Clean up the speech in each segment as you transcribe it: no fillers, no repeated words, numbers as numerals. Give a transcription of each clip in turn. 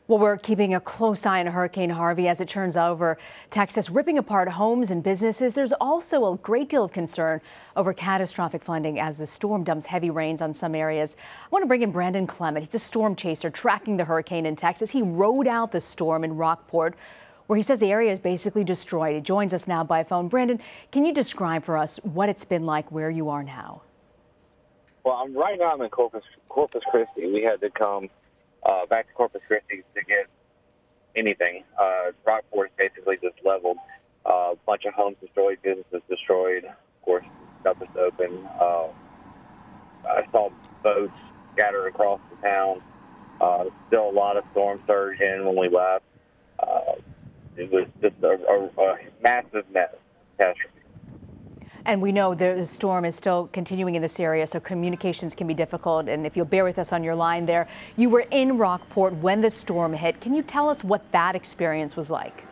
Well, we're keeping a close eye on Hurricane Harvey as it turns over Texas, ripping apart homes and businesses. There's also a great deal of concern over catastrophic flooding as the storm dumps heavy rains on some areas. I want to bring in Brandon Clement. He's a storm chaser tracking the hurricane in Texas. He rode out the storm in Rockport, where he says the area is basically destroyed. He joins us now by phone. Brandon, can you describe for us what it's been like where you are now? Well, right now I'm in Corpus Christi. We had to come back to Corpus Christi to get anything. Rockport is basically just leveled. A bunch of homes destroyed, businesses destroyed. Of course, stuff is open. I saw boats scattered across the town. Still a lot of storm surge in when we left. It was just a massive mess, catastrophe. And we know the storm is still continuing in this area, so communications can be difficult. And if you'll bear with us on your line there, you were in Rockport when the storm hit. Can you tell us what that experience was like?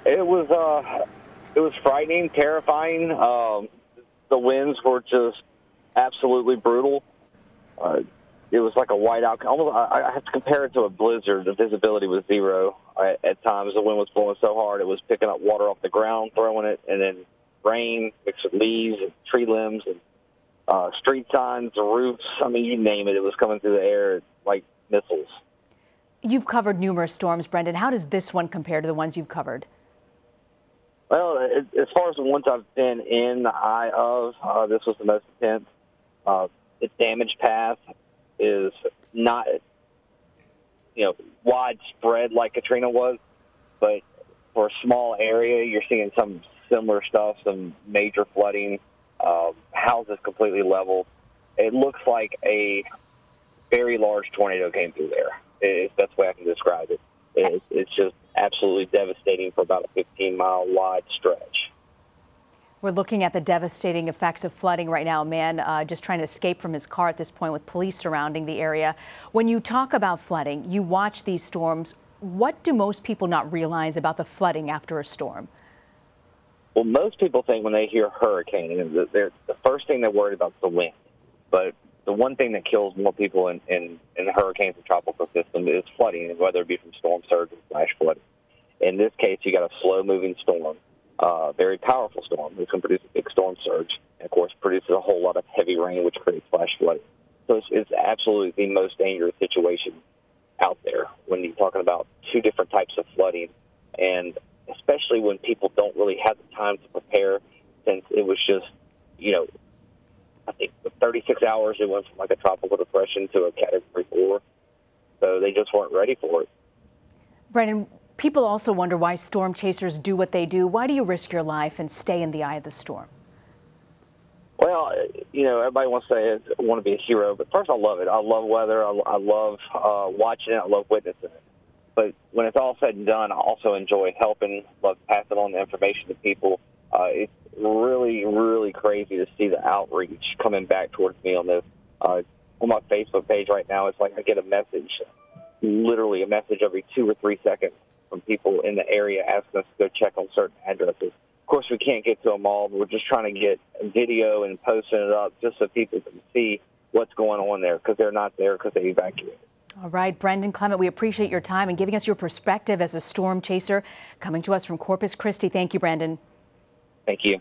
It was frightening, terrifying. The winds were just absolutely brutal. It was like a whiteout. Almost, I have to compare it to a blizzard. The visibility was zero. At times, the wind was blowing so hard it was picking up water off the ground, throwing it, and then rain mixed with leaves and tree limbs and street signs, roofs. I mean, you name it. It was coming through the air like missiles. You've covered numerous storms, Brendan. How does this one compare to the ones you've covered? Well, as far as the ones I've been in the eye of, this was the most intense. Its damage path is not, widespread like Katrina was, but for a small area, you're seeing some similar stuff, some major flooding, houses completely leveled. It looks like a very large tornado came through there. That's the way I can describe it. It's just absolutely devastating for about a 15-mile wide stretch. We're looking at the devastating effects of flooding right now. A man just trying to escape from his car at this point with police surrounding the area. When you talk about flooding, you watch these storms. What do most people not realize about the flooding after a storm? Well, most people think when they hear hurricane, the first thing they're worried about is the wind. But the one thing that kills more people in the hurricanes and tropical system is flooding, whether it be from storm surge or flash flooding. In this case, you got a slow-moving storm, very powerful storm. It can produce a big storm surge, and of course, produces a whole lot of heavy rain, which creates flash flooding. So it's absolutely the most dangerous situation out there when you're talking about two different types of flooding, and especially when people don't really have the time to prepare, since it was just, I think with 36 hours, it went from like a tropical depression to a Category 4. So they just weren't ready for it. Brandon, people also wonder why storm chasers do what they do. Why do you risk your life and stay in the eye of the storm? Well, everybody wants to say I want to be a hero, but first I love it. I love weather. I love watching it. I love witnessing it. But when it's all said and done, I also enjoy helping, love passing on the information to people. It's really, really crazy to see the outreach coming back towards me on this. On my Facebook page right now, it's like I get a message, literally a message every 2 or 3 seconds from people in the area asking us to go check on certain addresses. Of course, we can't get to them all, but we're just trying to get a video and posting it up just so people can see what's going on there, because they're not there because they evacuated. All right, Brandon Clement, we appreciate your time and giving us your perspective as a storm chaser, coming to us from Corpus Christi. Thank you, Brandon. Thank you.